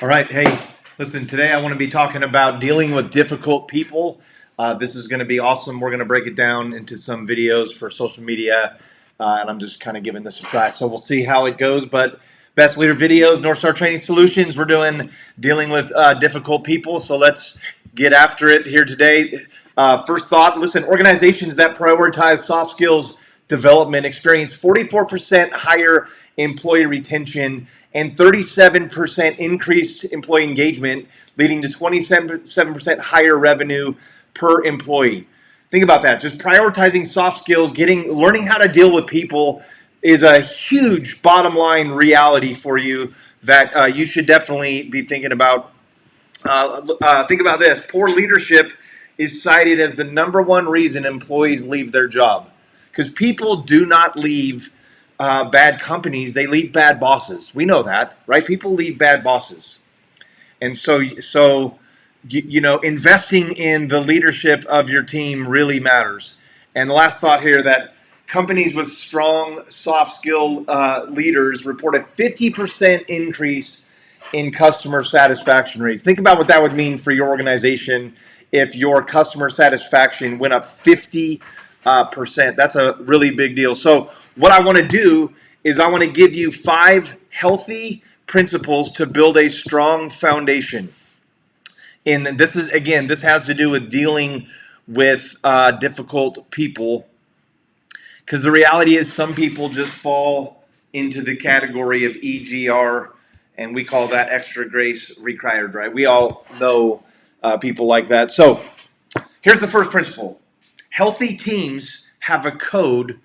All right. Hey, listen, today I want to be talking about dealing with difficult people. This is going to be awesome. We're going to break it down into some videos for social media, and I'm just kind of giving this a try. So we'll see how it goes. But Best Leader Videos, North Star Training Solutions, we're doing dealing with difficult people. So let's get after it here today. First thought, listen, organizations that prioritize soft skills development experience 44% higher employee retention and 37% increased employee engagement, leading to 27% higher revenue per employee. Think about that. Just prioritizing soft skills, learning how to deal with people is a huge bottom line reality for you that you should definitely be thinking about. Think about this. Poor leadership is cited as the number one reason employees leave their job, because people do not leave bad companies, they leave bad bosses. We know that, right? People leave bad bosses. And investing in the leadership of your team really matters. And the last thought here, that companies with strong soft skill leaders report a 50% increase in customer satisfaction rates. Think about what that would mean for your organization if your customer satisfaction went up 50%. That's a really big deal. So what I want to do is I want to give you 5 healthy principles to build a strong foundation. And this has to do with dealing with difficult people, because the reality is some people just fall into the category of EGR, and we call that extra grace required, right? We all know people like that. So here's the first principle. Healthy teams have a code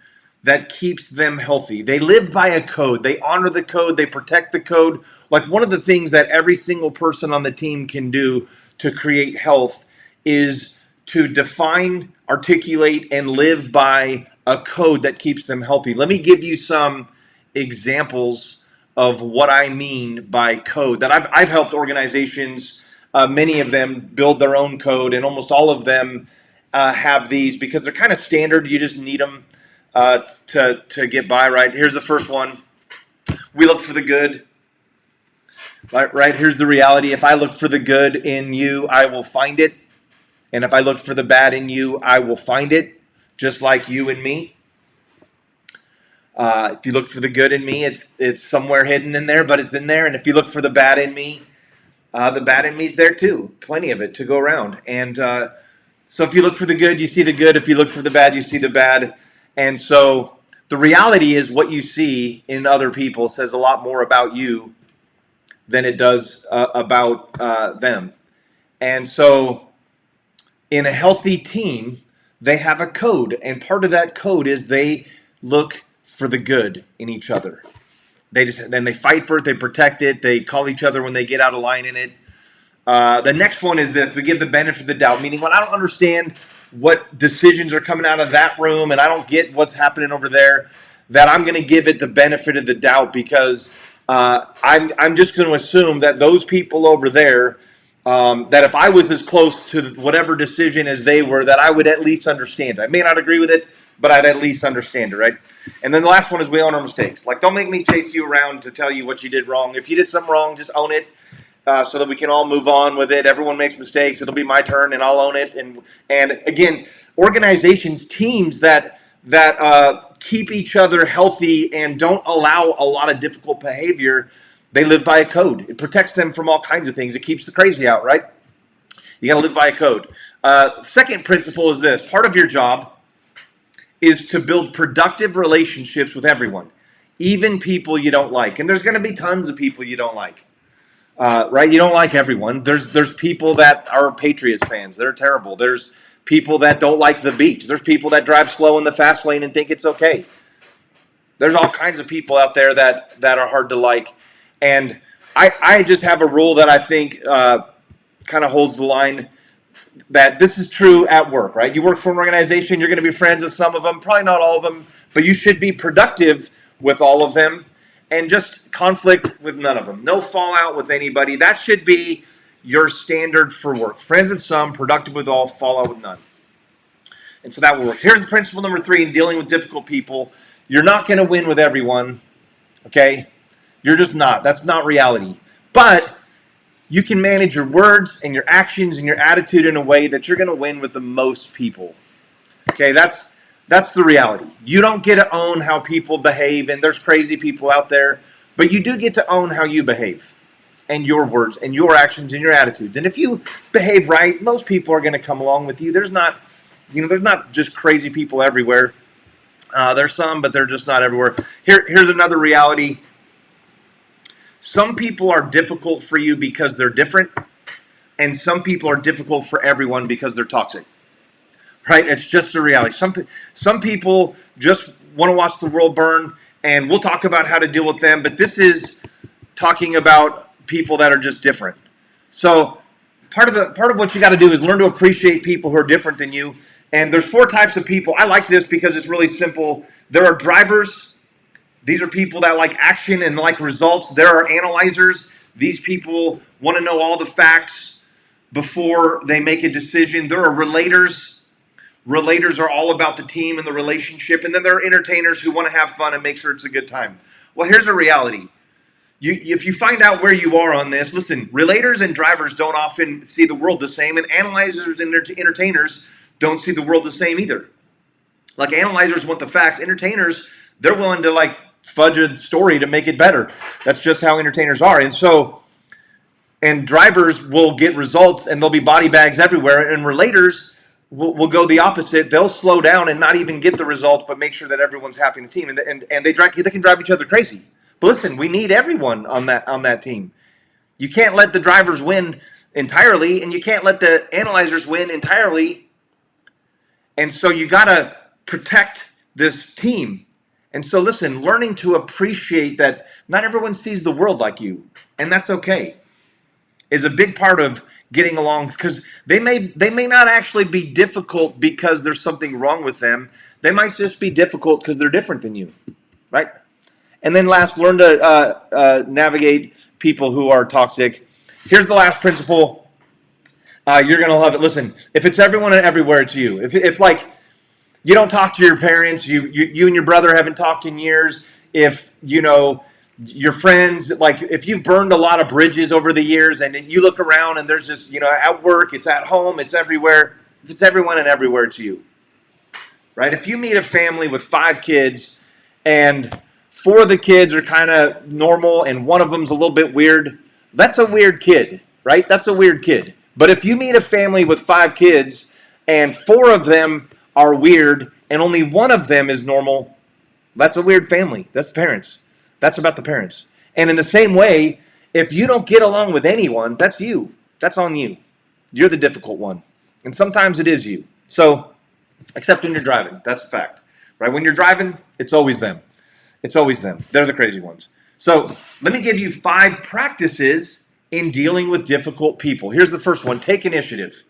that keeps them healthy. They live by a code. They honor the code. They protect the code. Like, one of the things that every single person on the team can do to create health is to define, articulate, and live by a code that keeps them healthy. Let me give you some examples of what I mean by code that I've helped organizations, many of them, build their own code, and almost all of them have these because they're kind of standard. You just need them to get by, right? Here's the first one. We look for the good. Right, here's the reality. If I look for the good in you, I will find it. And if I look for the bad in you, I will find it, just like you and me. If you look for the good in me, it's somewhere hidden in there, but it's in there. And if you look for the bad in me, the bad in me is there too. Plenty of it to go around. And so if you look for the good, you see the good. If you look for the bad, you see the bad. And so the reality is what you see in other people says a lot more about you than it does about them. And so in a healthy team, they have a code. And part of that code is they look for the good in each other. Then they fight for it, they protect it, they call each other when they get out of line in it. The next one is this: we give the benefit of the doubt, meaning when I don't understand what decisions are coming out of that room and I don't get what's happening over there, that I'm going to give it the benefit of the doubt, because I'm just going to assume that those people over there, that if I was as close to whatever decision as they were, that I would at least understand. I may not agree with it, but I'd at least understand it, right? And then the last one is we own our mistakes. Like, don't make me chase you around to tell you what you did wrong. If you did something wrong, just own it, so that we can all move on with it. Everyone makes mistakes. It'll be my turn, and I'll own it. And again, organizations, teams that keep each other healthy and don't allow a lot of difficult behavior, they live by a code. It protects them from all kinds of things. It keeps the crazy out, right? You got to live by a code. Second principle is this: part of your job is to build productive relationships with everyone, even people you don't like. And there's going to be tons of people you don't like. Right? You don't like everyone. There's people that are Patriots fans. They're terrible. There's people that don't like the beach. There's people that drive slow in the fast lane and think it's okay. There's all kinds of people out there that are hard to like. And I just have a rule that I think kind of holds the line, that this is true at work, right? You work for an organization, you're going to be friends with some of them, probably not all of them, but you should be productive with all of them, and just conflict with none of them. No fallout with anybody. That should be your standard for work. Friends with some, productive with all, fallout with none. And so that will work. Here's principle number 3 in dealing with difficult people. You're not going to win with everyone, okay? You're just not. That's not reality. But you can manage your words and your actions and your attitude in a way that you're going to win with the most people. Okay, that's the reality. You don't get to own how people behave, and there's crazy people out there, but you do get to own how you behave and your words and your actions and your attitudes. And if you behave right, most people are going to come along with you. There's not just crazy people everywhere. There's some, but they're just not everywhere. Here's another reality. Some people are difficult for you because they're different, and some people are difficult for everyone because they're toxic. Right? It's just the reality. Some people just want to watch the world burn, and we'll talk about how to deal with them. But this is talking about people that are just different. So part of what you got to do is learn to appreciate people who are different than you. And there's 4 types of people. I like this because it's really simple. There are drivers. These are people that like action and like results. There are analyzers. These people want to know all the facts before they make a decision. There are relators. Relators are all about the team and the relationship. And then there are entertainers who want to have fun and make sure it's a good time. Well, here's the reality. If you find out where you are on this, listen, relators and drivers don't often see the world the same, and analyzers and entertainers don't see the world the same either. Like analyzers want the facts. Entertainers, they're willing to like fudge a story to make it better. That's just how entertainers are. And drivers will get results, and there'll be body bags everywhere. And relators will go the opposite. They'll slow down and not even get the results, but make sure that everyone's happy in the team. And they can drive each other crazy. But listen, we need everyone on that team. You can't let the drivers win entirely, and you can't let the analyzers win entirely. And so you got to protect this team. And so listen, learning to appreciate that not everyone sees the world like you, and that's okay, is a big part of getting along, because they may not actually be difficult because there's something wrong with them. They might just be difficult because they're different than you, right? And then last, learn to navigate people who are toxic. Here's the last principle. You're going to love it. Listen, if it's everyone and everywhere, it's you. If like you don't talk to your parents, you and your brother haven't talked in years, if your friends, like if you've burned a lot of bridges over the years and you look around and there's just, at work, it's at home, it's everywhere. If it's everyone and everywhere, it's you, right? If you meet a family with 5 kids and 4 of the kids are kind of normal and one of them's a little bit weird, that's a weird kid, right? That's a weird kid. But if you meet a family with 5 kids and 4 of them are weird and only one of them is normal, that's a weird family. That's parents. That's about the parents. And in the same way, if you don't get along with anyone, that's you. That's on you. You're the difficult one. And sometimes it is you. So, except when you're driving. That's a fact. Right? When you're driving, it's always them. It's always them. They're the crazy ones. So, let me give you 5 practices in dealing with difficult people. Here's the first one. Take initiative.